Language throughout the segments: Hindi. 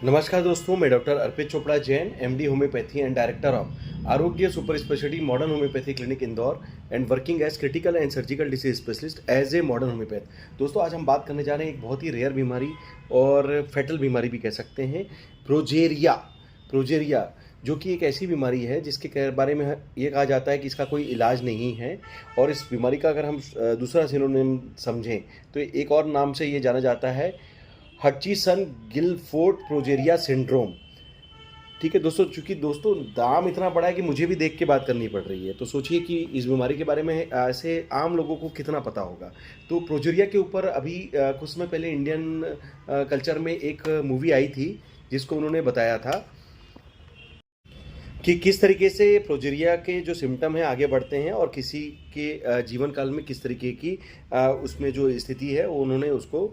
नमस्कार दोस्तों, मैं doctor Arpit Chopra Jain, MD homeopathy and director of Arogya super speciality modern homeopathy clinic Indore and working as critical and surgical disease specialist as a modern homeopath. दोस्तों, आज हम बात करने जा रहे हैं एक बहुत ही रेयर बीमारी और फैटल बीमारी भी कह सकते हैं, प्रोजेरिया। प्रोजेरिया जो कि एक ऐसी बीमारी है जिसके बारे में ये कहा जाता है कि इसका कोई इलाज नहीं है। और इस बीमारी का अगर हम दूसरा सिनोनिम समझें तो एक और नाम से ये जाना जाता है, हटचिसन गिलफोर्ड प्रोजेरिया सिंड्रोम। ठीक है दोस्तों, चूंकि दोस्तों दाम इतना बड़ा है कि मुझे भी देख के बात करनी पड़ रही है, तो सोचिए कि इस बीमारी के बारे में ऐसे आम लोगों को कितना पता होगा। तो प्रोजेरिया के ऊपर अभी कुछ समय पहले इंडियन कल्चर में एक मूवी आई थी जिसको उन्होंने बताया था कि किस तरीके से प्रोजेरिया के जो सिम्टम हैं आगे बढ़ते हैं और किसी के जीवन काल में किस तरीके की उसमें जो स्थिति है वो उन्होंने उसको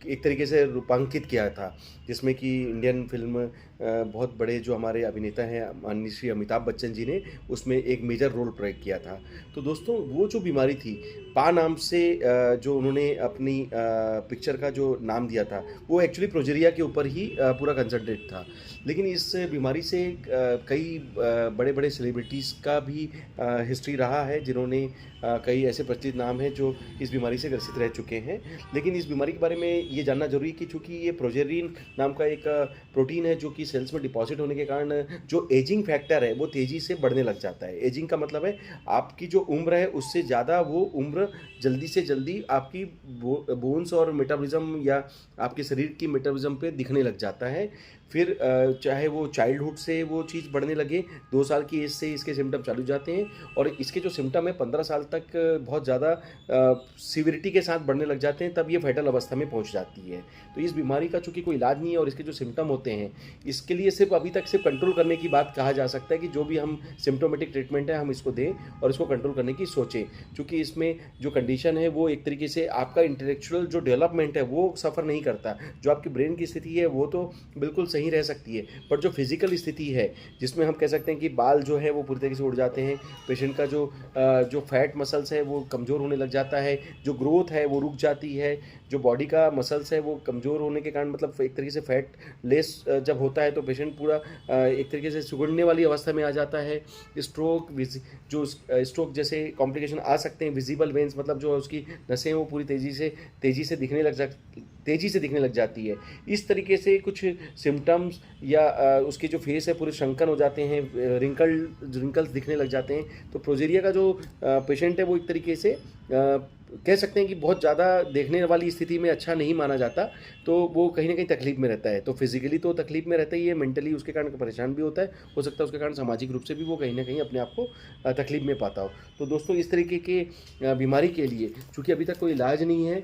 एक तरीके से रूपांकित किया था, जिसमें कि इंडियन फिल्म बहुत बड़े जो हमारे अभिनेता हैं माननीय श्री अमिताभ बच्चन जी ने उसमें एक मेजर रोल प्ले किया था। तो दोस्तों वो जो बीमारी थी, पा नाम से जो उन्होंने अपनी पिक्चर का जो नाम दिया था वो एक्चुअली प्रोजेरिया के ऊपर ही पूरा कंसंट्रेट था। लेकिन इस बीमारी से कई बड़े बड़े सेलिब्रिटीज़ का भी हिस्ट्री रहा है, जिन्होंने कई ऐसे प्रचलित नाम हैं जो इस बीमारी से ग्रसित रह चुके हैं। लेकिन इस बीमारी के बारे में ये जानना जरूरी है कि चूँकि ये प्रोजेरिन नाम का एक प्रोटीन है जो कि सेल्स में डिपॉजिट होने के कारण जो एजिंग फैक्टर है वो तेज़ी से बढ़ने लग जाता है। एजिंग का मतलब है आपकी जो उम्र है उससे ज़्यादा वो उम्र जल्दी से जल्दी आपकी बोन्स और मेटाबॉलिज्म या आपके शरीर की मेटाबॉलिज्म पे दिखने लग जाता है। फिर चाहे वो चाइल्डहुड से वो चीज़ बढ़ने लगे, 2 साल की एज से इसके सिम्टम चालू जाते हैं और इसके जो सिम्टम है 15 साल तक बहुत ज़्यादा सीवियरिटी के साथ बढ़ने लग जाते हैं, तब ये फैटल अवस्था में पहुंच जाती है। तो इस बीमारी का चूँकि कोई इलाज नहीं है और इसके जो सिम्टम होते हैं इसके लिए सिर्फ अभी तक सिर्फ कंट्रोल करने की बात कहा जा सकता है कि जो भी हम सिम्टोमेटिक ट्रीटमेंट है हम इसको दें और इसको कंट्रोल करने की सोचें। चूँकि इसमें जो कंडीशन है वो एक तरीके से आपका इंटेलेक्चुअल जो डेवलपमेंट है वो सफ़र नहीं करता, जो आपकी ब्रेन की स्थिति है वो तो बिल्कुल सही रह सकती है, पर जो फिजिकल स्थिति है जिसमें हम कह सकते हैं कि बाल जो है वो पूरी तरीके से उड़ जाते हैं, पेशेंट का जो फैट मसल्स है वो कमज़ोर होने लग जाता है, जो ग्रोथ है वो रुक जाती है, जो बॉडी का मसल्स है वो कमज़ोर होने के कारण मतलब एक तरीके से फैट लेस जब होता है तो पेशेंट पूरा एक तरीके से सुगड़ने वाली अवस्था में आ जाता है। स्ट्रोक जो स्ट्रोक जैसे कॉम्प्लिकेशन आ सकते हैं, विजिबल वेन्स मतलब जो उसकी नसें वो पूरी तेज़ी से दिखने लग जाती है। इस तरीके से कुछ सिम्टम्स या उसके जो फेस है पूरे श्रंकन हो जाते हैं, रिंकल्स दिखने लग जाते हैं। तो प्रोजेरिया का जो पेशेंट है वो एक तरीके से कह सकते हैं कि बहुत ज़्यादा देखने वाली स्थिति में अच्छा नहीं माना जाता, तो वो कहीं ना कहीं तकलीफ में रहता है। तो फिजिकली तो तकलीफ में रहता ही है, मेंटली उसके कारण परेशान भी होता है, हो सकता है उसके कारण सामाजिक रूप से भी वो कहीं ना कहीं अपने आप को तकलीफ में पाता हो। तो दोस्तों इस तरीके के बीमारी के लिए चूँकि अभी तक कोई इलाज नहीं है,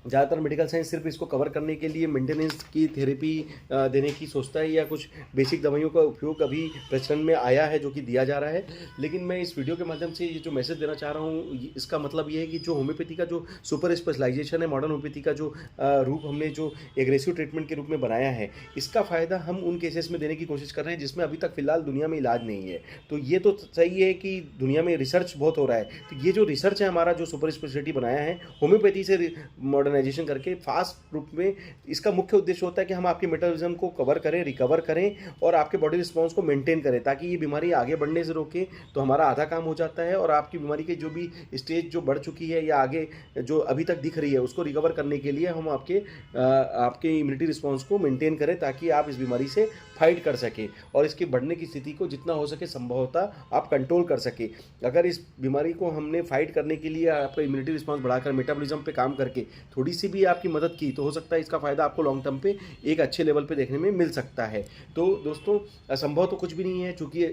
ज़्यादातर मेडिकल साइंस सिर्फ इसको कवर करने के लिए मेंटेनेंस की थेरेपी देने की सोचता है या कुछ बेसिक दवाइयों का उपयोग अभी प्रचलन में आया है जो कि दिया जा रहा है। लेकिन मैं इस वीडियो के माध्यम से ये जो मैसेज देना चाह रहा हूँ इसका मतलब ये है कि जो होम्योपैथी का जो सुपर स्पेशलाइजेशन है, मॉडर्न होम्योपैथी का जो रूप हमने जो एग्रेसिव ट्रीटमेंट के रूप में बनाया है, इसका फ़ायदा हम उन केसेस में देने की कोशिश कर रहे हैं जिसमें अभी तक फिलहाल दुनिया में इलाज नहीं है। तो ये तो सही है कि दुनिया में रिसर्च बहुत हो रहा है, तो ये जो रिसर्च है हमारा जो सुपर स्पेशलिटी बनाया है होम्योपैथी से मॉडर्नाइजेशन करके फास्ट रूप में, इसका मुख्य उद्देश्य होता है कि हम आपके मेटाबॉलिज्म को कवर करें, रिकवर करें और आपके बॉडी रिस्पॉन्स को मेंटेन करें, ताकि ये बीमारी आगे बढ़ने से रोके। तो हमारा आधा काम हो जाता है और आपकी बीमारी की जो भी स्टेज जो बढ़ चुकी है या आगे जो अभी तक दिख रही है उसको रिकवर करने के लिए हम आपके इम्यूनिटी रिस्पॉन्स को मेंटेन करें, ताकि आप इस बीमारी से फाइट कर सकें और इसके बढ़ने की स्थिति को जितना हो सके संभवतः आप कंट्रोल कर सके। अगर इस बीमारी को हमने फाइट करने के लिए आपका इम्यूनिटी रिस्पॉन्स बढ़ाकर मेटाबॉलिज्म पे काम करके थोड़ी सी भी आपकी मदद की, तो हो सकता है इसका फ़ायदा आपको लॉन्ग टर्म पे एक अच्छे लेवल पे देखने में मिल सकता है। तो दोस्तों असंभव तो कुछ भी नहीं है, चूँकि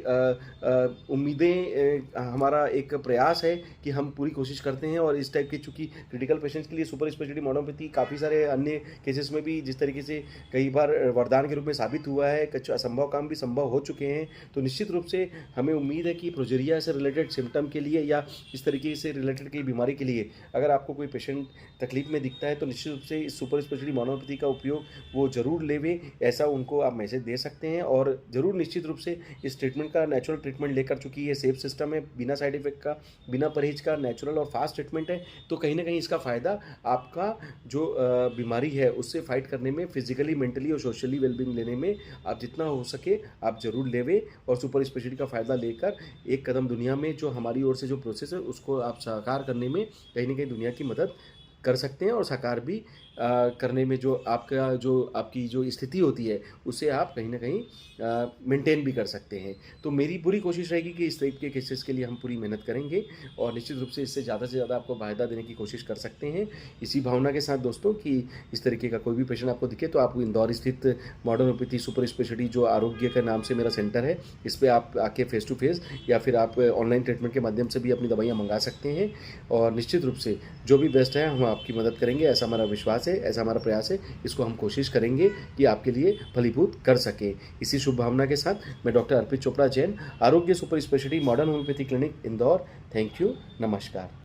उम्मीदें हमारा एक प्रयास है कि हम पूरी कोशिश करते हैं और इस टाइप के चूँकि क्रिटिकल पेशेंट्स के लिए सुपर स्पेशलिटी मॉडर्नोपैथी काफ़ी सारे अन्य केसेस में भी जिस तरीके से कई बार वरदान के रूप में साबित हुआ है, कुछ असंभव काम भी संभव हो चुके हैं। तो निश्चित रूप से हमें उम्मीद है कि प्रोजेरिया से रिलेटेड सिम्टम के लिए या इस तरीके से रिलेटेड की बीमारी के लिए अगर आपको कोई पेशेंट तकलीफ में दिखे दिखता है तो निश्चित रूप से इस सुपर स्पेशलिटी मोनोपैथी का उपयोग वो ज़रूर लेवें, ऐसा उनको आप मैसेज दे सकते हैं। और ज़रूर निश्चित रूप से इस ट्रीटमेंट का नेचुरल ट्रीटमेंट लेकर, चूँकि ये सेफ सिस्टम है, बिना साइड इफ़ेक्ट का, बिना परहेज़ का, नेचुरल और फास्ट ट्रीटमेंट है, तो कहीं न कहीं इसका फ़ायदा आपका जो बीमारी है उससे फाइट करने में, फिज़िकली, मेंटली और सोशली वेलबींग लेने में आप जितना हो सके आप ज़रूर लेवें। और सुपर स्पेशलिटी का फ़ायदा लेकर एक कदम दुनिया में जो हमारी ओर से जो प्रोसेस है उसको आप साकार करने में कहीं न कहीं दुनिया की मदद कर सकते हैं, और साकार भी करने में जो आपकी जो स्थिति होती है उसे आप कहीं न कहीं मेंटेन भी कर सकते हैं। तो मेरी पूरी कोशिश रहेगी कि इस टाइप के केसेस के लिए हम पूरी मेहनत करेंगे और निश्चित रूप से इससे ज़्यादा से ज़्यादा आपको फ़ायदा देने की कोशिश कर सकते हैं। इसी भावना के साथ दोस्तों कि इस तरीके का कोई भी पेशेंट आपको दिखे तो आप इंदौर स्थित मॉडर्न होम्योपैथी सुपर स्पेशलिटी जो आरोग्य के नाम से मेरा सेंटर है, इस पे आप आके फेस टू फेस या फिर आप ऑनलाइन ट्रीटमेंट के माध्यम से भी अपनी दवाइयाँ मंगा सकते हैं। और निश्चित रूप से जो भी बेस्ट है हम आपकी मदद करेंगे, ऐसा हमारा विश्वास है, ऐसा हमारा प्रयास है। इसको हम कोशिश करेंगे कि आपके लिए फलीभूत कर सकें। इसी शुभ भावना के साथ मैं डॉक्टर अर्पित चोपड़ा जैन, आरोग्य super speciality modern homeopathy clinic Indore. Thank you, नमस्कार।